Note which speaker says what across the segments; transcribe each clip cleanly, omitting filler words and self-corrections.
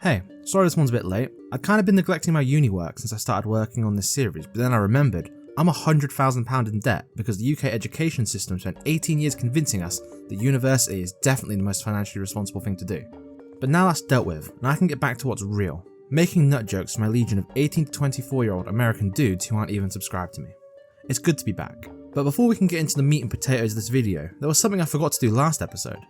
Speaker 1: Hey, sorry this one's a bit late. I'd kind of been neglecting my uni work since I started working on this series, but then I remembered I'm £100,000 in debt because the UK education system spent 18 years convincing us that university is definitely the most financially responsible thing to do. But now that's dealt with, and I can get back to what's real, making nut jokes to my legion of 18 to 24-year-old American dudes who aren't even subscribed to me. It's good to be back. But before we can get into the meat and potatoes of this video, there was something I forgot to do last episode.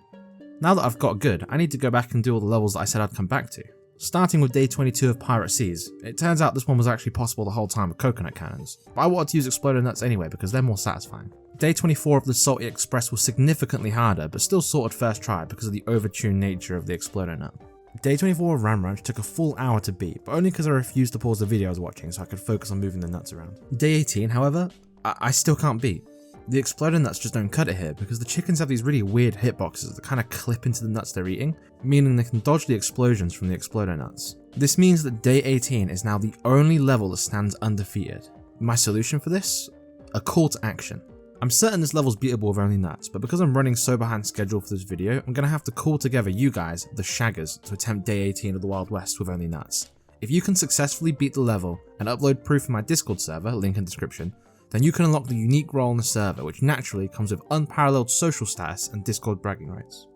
Speaker 1: Now that I've got good, I need to go back and do all the levels that I said I'd come back to. Starting with day 22 of Pirate Seas, it turns out this one was actually possible the whole time with coconut cannons, but I wanted to use exploding nuts anyway because they're more satisfying. Day 24 of the Salty Express was significantly harder, but still sorted first try because of the overtuned nature of the exploder nut. Day 24 of Ram Ranch took a full hour to beat, but only because I refused to pause the video I was watching so I could focus on moving the nuts around. Day 18, however, I still can't beat. The exploder nuts just don't cut it here because the chickens have these really weird hitboxes that kind of clip into the nuts they're eating, meaning they can dodge the explosions from the exploder nuts. This means that day 18 is now the only level that stands undefeated. My solution for this? A call to action. I'm certain this level's beatable with only nuts, but because I'm running so behind schedule for this video, I'm going to have to call together you guys, the shaggers, to attempt day 18 of the Wild West with only nuts. If you can successfully beat the level and upload proof in my Discord server, link in description, then you can unlock the unique role in the server, which naturally comes with unparalleled social status and Discord bragging rights.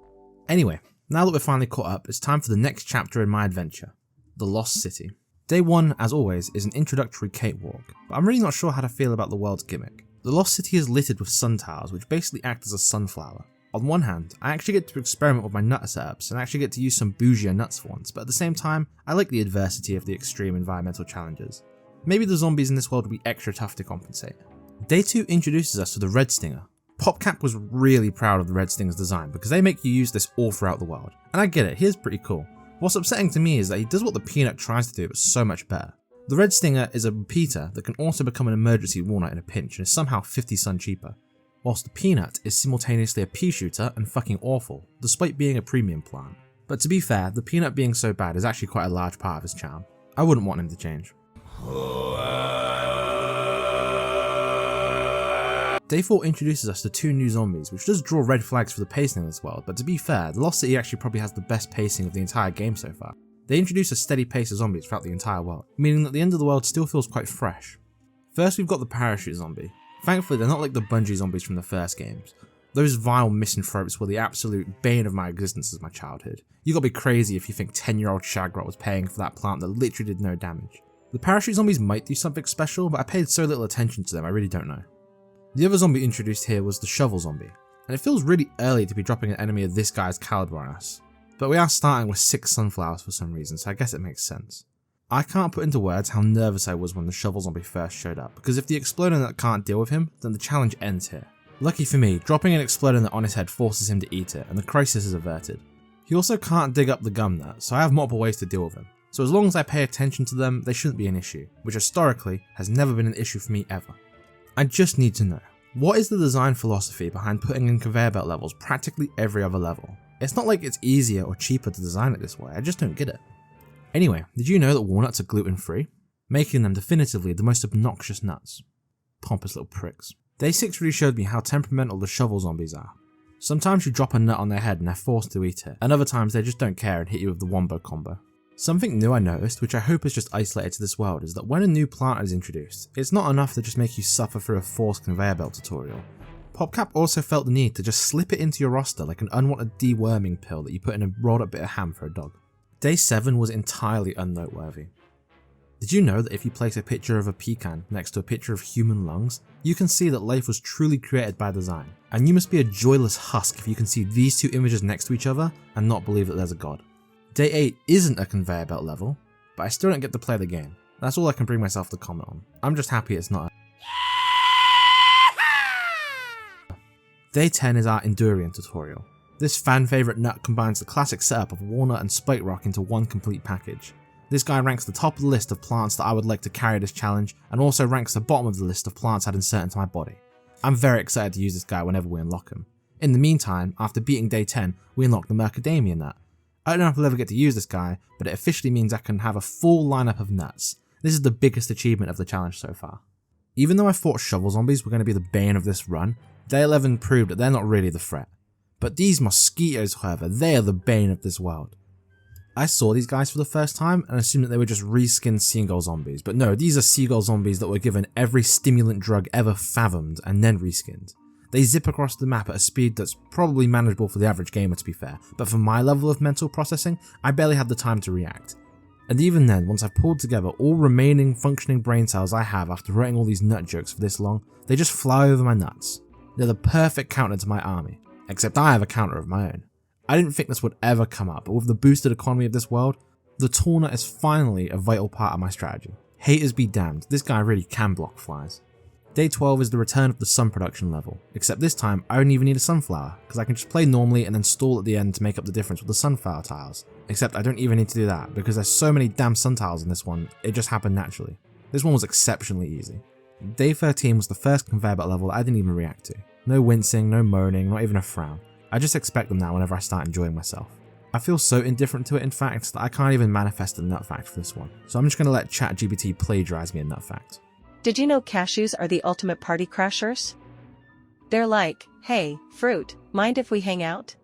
Speaker 1: Anyway, now that we're finally caught up, it's time for the next chapter in my adventure, the Lost City. Day 1, as always, is an introductory cakewalk, but I'm really not sure how to feel about the world's gimmick. The Lost City is littered with sun tiles, which basically act as a sunflower. On one hand, I actually get to experiment with my nut setups and actually get to use some bougier nuts for once, but at the same time, I like the adversity of the extreme environmental challenges. Maybe the zombies in this world will be extra tough to compensate. Day 2 introduces us to the Red Stinger. PopCap was really proud of the Red Stinger's design because they make you use this all throughout the world. And I get it, he is pretty cool. What's upsetting to me is that he does what the Peanut tries to do but so much better. The Red Stinger is a repeater that can also become an emergency walnut in a pinch and is somehow 50 sun cheaper. Whilst the Peanut is simultaneously a pea shooter and fucking awful, despite being a premium plant. But to be fair, the Peanut being so bad is actually quite a large part of his charm. I wouldn't want him to change. Day 4 introduces us to 2 new zombies, which does draw red flags for the pacing of this world, but to be fair, the Lost City actually probably has the best pacing of the entire game so far. They introduce a steady pace of zombies throughout the entire world, meaning that the end of the world still feels quite fresh. First we've got the parachute zombie. Thankfully they're not like the bungee zombies from the first games. Those vile misanthropes were the absolute bane of my existence as my childhood. You gotta be crazy if you think 10-year-old Shagrot was paying for that plant that literally did no damage. The parachute zombies might do something special, but I paid so little attention to them I really don't know. The other zombie introduced here was the shovel zombie, and it feels really early to be dropping an enemy of this guy's caliber on us. But we are starting with 6 sunflowers for some reason, so I guess it makes sense. I can't put into words how nervous I was when the shovel zombie first showed up, because if the exploder nut can't deal with him, then the challenge ends here. Lucky for me, dropping an exploder nut on his head forces him to eat it, and the crisis is averted. He also can't dig up the gum nut, so I have multiple ways to deal with him. So as long as I pay attention to them, they shouldn't be an issue, which historically has never been an issue for me ever. I just need to know, what is the design philosophy behind putting in conveyor belt levels practically every other level? It's not like it's easier or cheaper to design it this way, I just don't get it. Anyway, did you know that walnuts are gluten free? Making them definitively the most obnoxious nuts. Pompous little pricks. Day 6 really showed me how temperamental the shovel zombies are. Sometimes you drop a nut on their head and they're forced to eat it, and other times they just don't care and hit you with the wombo combo. Something new I noticed, which I hope is just isolated to this world, is that when a new plant is introduced, it's not enough to just make you suffer through a forced conveyor belt tutorial. PopCap also felt the need to just slip it into your roster like an unwanted deworming pill that you put in a rolled up bit of ham for a dog. Day 7 was entirely unnoteworthy. Did you know that if you place a picture of a pecan next to a picture of human lungs, you can see that life was truly created by design, and you must be a joyless husk if you can see these 2 images next to each other and not believe that there's a god. Day 8 isn't a conveyor belt level, but I still don't get to play the game. That's all I can bring myself to comment on. I'm just happy it's not a... Day 10 is our Endurian tutorial. This fan favourite nut combines the classic setup of walnut and spike rock into one complete package. This guy ranks the top of the list of plants that I would like to carry this challenge, and also ranks the bottom of the list of plants I'd insert into my body. I'm very excited to use this guy whenever we unlock him. In the meantime, after beating day 10, we unlock the Macadamia nut. I don't know if I'll ever get to use this guy, but it officially means I can have a full lineup of nuts. This is the biggest achievement of the challenge so far. Even though I thought shovel zombies were going to be the bane of this run, day 11 proved that they're not really the threat. But these mosquitoes, however, they are the bane of this world. I saw these guys for the first time and assumed that they were just reskinned seagull zombies, but no, these are seagull zombies that were given every stimulant drug ever fathomed and then reskinned. They zip across the map at a speed that's probably manageable for the average gamer, to be fair, but for my level of mental processing, I barely had the time to react. And even then, once I've pulled together all remaining functioning brain cells I have after writing all these nut jokes for this long, they just fly over my nuts. They're the perfect counter to my army, except I have a counter of my own. I didn't think this would ever come up, but with the boosted economy of this world, the Tawna is finally a vital part of my strategy. Haters be damned, this guy really can block flies. Day 12 is the return of the sun production level, except this time I don't even need a sunflower, because I can just play normally and then stall at the end to make up the difference with the sunflower tiles. Except I don't even need to do that, because there's so many damn sun tiles in this one, it just happened naturally. This one was exceptionally easy. Day 13 was the first conveyor belt level that I didn't even react to. No wincing, no moaning, not even a frown. I just expect them now whenever I start enjoying myself. I feel so indifferent to it in fact that I can't even manifest a nut fact for this one, so I'm just going to let ChatGPT plagiarize me a nut fact.
Speaker 2: Did you know cashews are the ultimate party crashers? They're like, hey, fruit, mind if we hang out?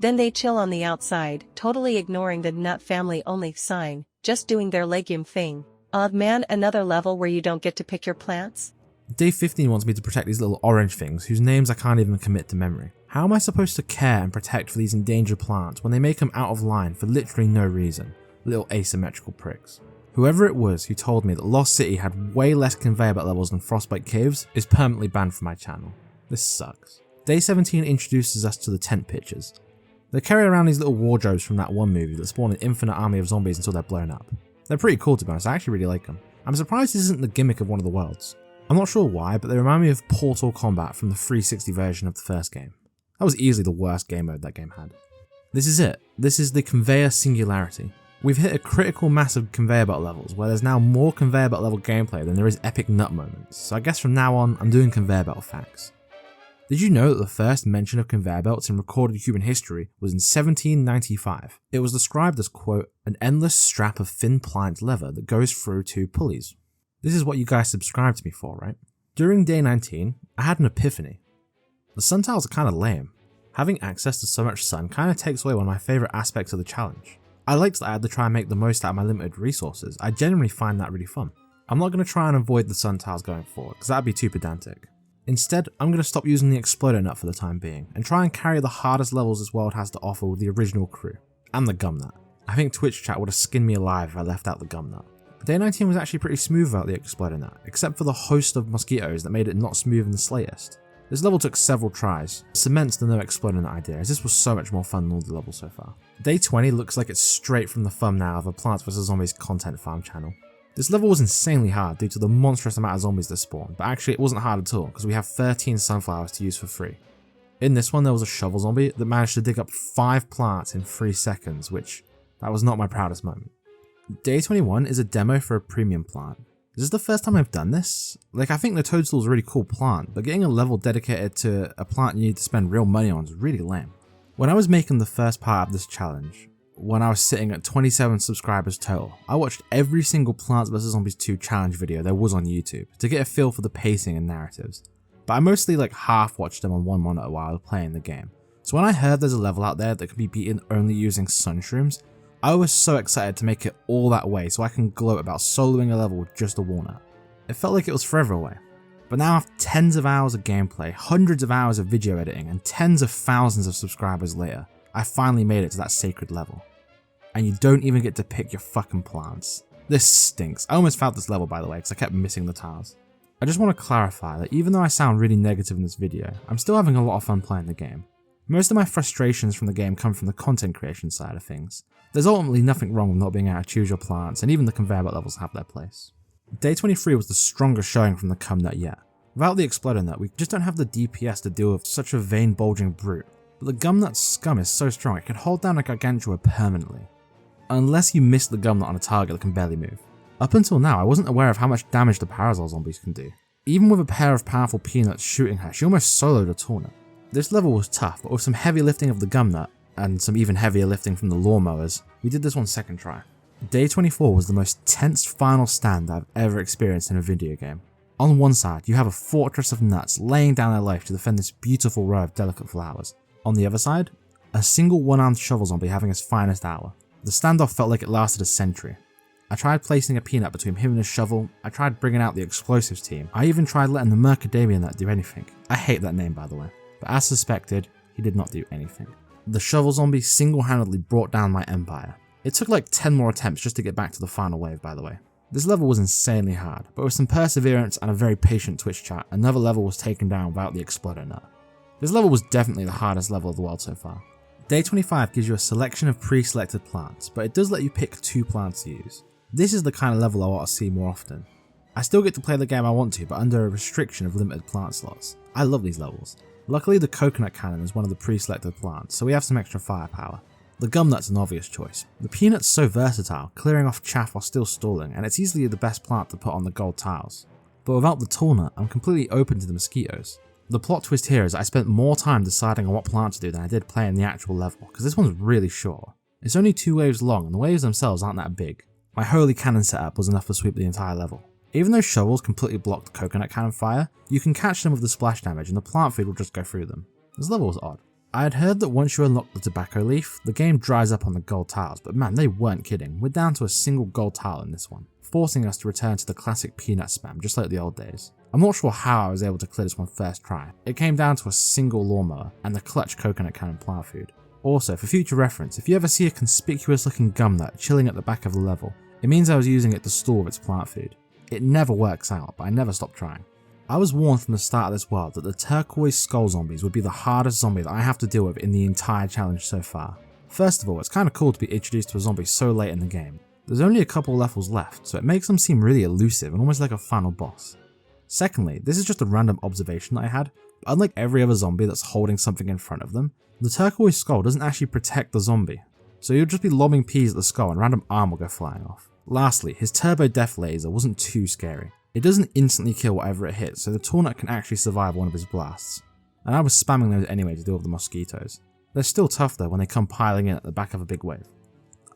Speaker 2: Then they chill on the outside, totally ignoring the nut family only sign, just doing their legume thing. Man, another level where you don't get to pick your plants?
Speaker 1: Day 15 wants me to protect these little orange things whose names I can't even commit to memory. How am I supposed to care and protect for these endangered plants when they make them out of line for literally no reason? Little asymmetrical pricks. Whoever it was who told me that Lost City had way less conveyor belt levels than Frostbite Caves is permanently banned from my channel. This sucks. Day 17 introduces us to the tent pitchers. They carry around these little wardrobes from that one movie that spawn an infinite army of zombies until they're blown up. They're pretty cool to be honest, I actually really like them. I'm surprised this isn't the gimmick of one of the worlds. I'm not sure why, but they remind me of Portal Combat from the 360 version of the first game. That was easily the worst game mode that game had. This is it. This is the conveyor singularity. We've hit a critical mass of conveyor belt levels where there's now more conveyor belt level gameplay than there is epic nut moments, so I guess from now on I'm doing conveyor belt facts. Did you know that the first mention of conveyor belts in recorded human history was in 1795? It was described as, quote, an endless strap of thin pliant leather that goes through two pulleys. This is what you guys subscribed to me for, right? During day 19, I had an epiphany. The sun tiles are kind of lame. Having access to so much sun kind of takes away one of my favourite aspects of the challenge. I liked that I had to try and make the most out of my limited resources. I genuinely find that really fun. I'm not going to try and avoid the sun tiles going forward, because that'd be too pedantic. Instead, I'm going to stop using the exploder nut for the time being, and try and carry the hardest levels this world has to offer with the original crew. And the gum nut. I think Twitch chat would have skinned me alive if I left out the gum nut. Day 19 was actually pretty smooth without the exploder nut, except for the host of mosquitoes that made it not smooth in the slightest. This level took several tries, cements the no exploder nut idea, as this was so much more fun than all the levels so far. Day 20 looks like it's straight from the thumbnail of a Plants vs Zombies content farm channel. This level was insanely hard due to the monstrous amount of zombies that spawn, but actually it wasn't hard at all because we have 13 sunflowers to use for free. In this one there was a shovel zombie that managed to dig up 5 plants in 3 seconds, which that was not my proudest moment. Day 21 is a demo for a premium plant. This is the first time I've done this. Like, I think the toadstool is a really cool plant, but getting a level dedicated to a plant you need to spend real money on is really lame. When I was making the first part of this challenge, when I was sitting at 27 subscribers total, I watched every single Plants vs Zombies 2 challenge video there was on YouTube to get a feel for the pacing and narratives. But I mostly half watched them on one monitor while I was playing the game. So when I heard there's a level out there that can be beaten only using sun shrooms, I was so excited to make it all that way so I can gloat about soloing a level with just a walnut. It felt like it was forever away. But now after tens of hours of gameplay, hundreds of hours of video editing, and tens of thousands of subscribers later, I finally made it to that sacred level. And you don't even get to pick your fucking plants. This stinks. I almost failed this level by the way because I kept missing the tiles. I just want to clarify that even though I sound really negative in this video, I'm still having a lot of fun playing the game. Most of my frustrations from the game come from the content creation side of things. There's ultimately nothing wrong with not being able to choose your plants, and even the conveyor belt levels have their place. Day 23 was the strongest showing from the cum nut yet. Without the exploder nut, we just don't have the DPS to deal with such a vein bulging brute. But the gum nut scum is so strong it can hold down a gargantua permanently. Unless you miss the gum nut on a target that can barely move. Up until now, I wasn't aware of how much damage the parasol zombies can do. Even with a pair of powerful peanuts shooting her, she almost soloed a Tawna. This level was tough, but with some heavy lifting of the gum nut, and some even heavier lifting from the lawnmowers, we did this one second try. Day 24 was the most tense final stand I've ever experienced in a video game. On one side, you have a fortress of nuts laying down their life to defend this beautiful row of delicate flowers. On the other side, a single one-armed shovel zombie having his finest hour. The standoff felt like it lasted a century. I tried placing a peanut between him and his shovel, I tried bringing out the explosives team, I even tried letting the Mercadamian nut do anything. I hate that name by the way, but as suspected, he did not do anything. The shovel zombie single-handedly brought down my empire. It took like 10 more attempts just to get back to the final wave by the way. This level was insanely hard, but with some perseverance and a very patient Twitch chat, another level was taken down without the exploder nut. This level was definitely the hardest level of the world so far. Day 25 gives you a selection of pre-selected plants, but it does let you pick 2 plants to use. This is the kind of level I want to see more often. I still get to play the game I want to, but under a restriction of limited plant slots. I love these levels. Luckily the coconut cannon is one of the pre-selected plants, so we have some extra firepower. The gum nut's an obvious choice. The peanut's so versatile, clearing off chaff while still stalling, and it's easily the best plant to put on the gold tiles. But without the tall nut, I'm completely open to the mosquitoes. The plot twist here is I spent more time deciding on what plant to do than I did playing the actual level, because this one's really short. It's only 2 waves long and the waves themselves aren't that big. My holy cannon setup was enough to sweep the entire level. Even though shovels completely block the coconut cannon fire, you can catch them with the splash damage and the plant feed will just go through them. This level was odd. I had heard that once you unlock the tobacco leaf, the game dries up on the gold tiles, but man, they weren't kidding. We're down to a single gold tile in this one, forcing us to return to the classic peanut spam, just like the old days. I'm not sure how I was able to clear this one first try. It came down to a single lawnmower and the clutch coconut cannon plant food. Also, for future reference, if you ever see a conspicuous looking gum nut chilling at the back of the level, it means I was using it to store its plant food. It never works out, but I never stopped trying. I was warned from the start of this world that the turquoise skull zombies would be the hardest zombie that I have to deal with in the entire challenge so far. First of all, it's kinda cool to be introduced to a zombie so late in the game. There's only a couple levels left, so it makes them seem really elusive and almost like a final boss. Secondly, this is just a random observation that I had, but unlike every other zombie that's holding something in front of them, the turquoise skull doesn't actually protect the zombie. So you'll just be lobbing peas at the skull and random arm will go flying off. Lastly, his turbo death laser wasn't too scary. It doesn't instantly kill whatever it hits, so the tall nut can actually survive one of his blasts. And I was spamming those anyway to deal with the mosquitoes. They're still tough though when they come piling in at the back of a big wave.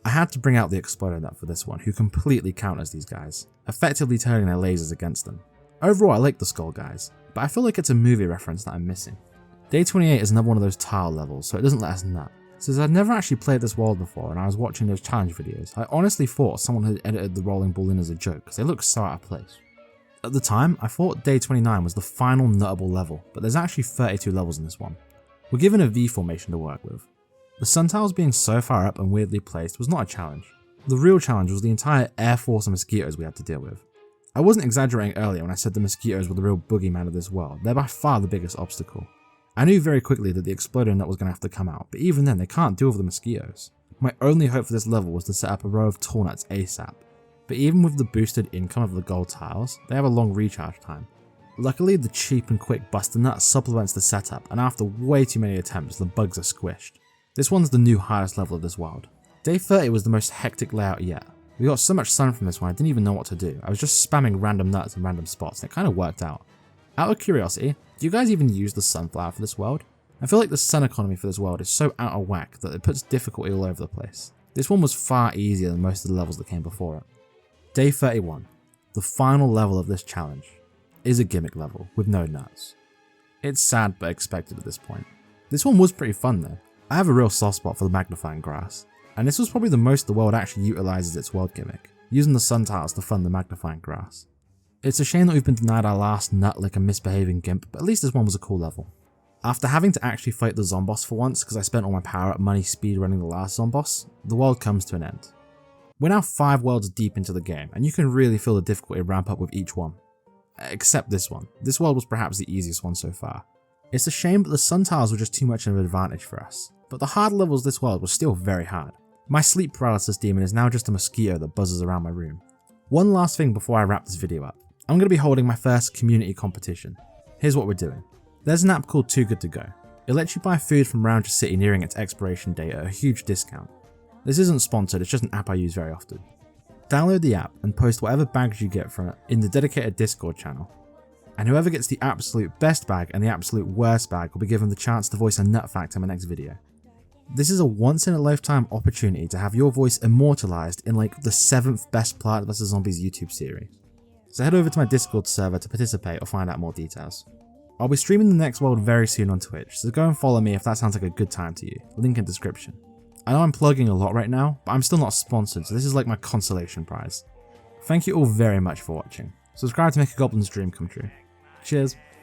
Speaker 1: I had to bring out the exploder nut for this one, who completely counters these guys, effectively turning their lasers against them. Overall I like the skull guys, but I feel like it's a movie reference that I'm missing. Day 28 is another one of those tile levels, so it doesn't let us nut. Since I'd never actually played this world before and I was watching those challenge videos, I honestly thought someone had edited the rolling ball in as a joke because they look so out of place. At the time, I thought day 29 was the final nuttable level, but there's actually 32 levels in this one. We're given a V formation to work with. The sun tiles being so far up and weirdly placed was not a challenge. The real challenge was the entire air force of mosquitoes we had to deal with. I wasn't exaggerating earlier when I said the mosquitoes were the real boogeyman of this world. They're by far the biggest obstacle. I knew very quickly that the exploder nut was going to have to come out, but even then they can't deal with the mosquitoes. My only hope for this level was to set up a row of tall nuts ASAP, but even with the boosted income of the gold tiles, they have a long recharge time. Luckily, the cheap and quick buster nut supplements the setup, and after way too many attempts, the bugs are squished. This one's the new highest level of this world. Day 30 was the most hectic layout yet. We got so much sun from this one I didn't even know what to do. I was just spamming random nuts in random spots and it kind of worked out. Out of curiosity, do you guys even use the sunflower for this world? I feel like the sun economy for this world is so out of whack that it puts difficulty all over the place. This one was far easier than most of the levels that came before it. Day 31, the final level of this challenge, is a gimmick level with no nuts. It's sad but expected at this point. This one was pretty fun though. I have a real soft spot for the magnifying glass, and this was probably the most the world actually utilises its world gimmick, using the sun tiles to fund the magnifying glass. It's a shame that we've been denied our last nut like a misbehaving gimp, but at least this one was a cool level. After having to actually fight the zomboss for once because I spent all my power up money speedrunning the last zomboss, the world comes to an end. We're now 5 worlds deep into the game, and you can really feel the difficulty ramp up with each one. Except this one. This world was perhaps the easiest one so far. It's a shame that the sun tiles were just too much of an advantage for us, but the hard levels of this world were still very hard. My sleep paralysis demon is now just a mosquito that buzzes around my room. One last thing before I wrap this video up. I'm going to be holding my first community competition. Here's what we're doing. There's an app called Too Good To Go. It lets you buy food from around your city nearing its expiration date at a huge discount. This isn't sponsored, it's just an app I use very often. Download the app and post whatever bags you get from it in the dedicated Discord channel. And whoever gets the absolute best bag and the absolute worst bag will be given the chance to voice a nut fact in my next video. This is a once in a lifetime opportunity to have your voice immortalized in like the 7th best Plant vs Zombies YouTube series. So head over to my Discord server to participate or find out more details. I'll be streaming the next world very soon on Twitch, so go and follow me if that sounds like a good time to you, link in description. I know I'm plugging a lot right now, but I'm still not sponsored, so this is like my consolation prize. Thank you all very much for watching. Subscribe to make a goblin's dream come true. Cheers.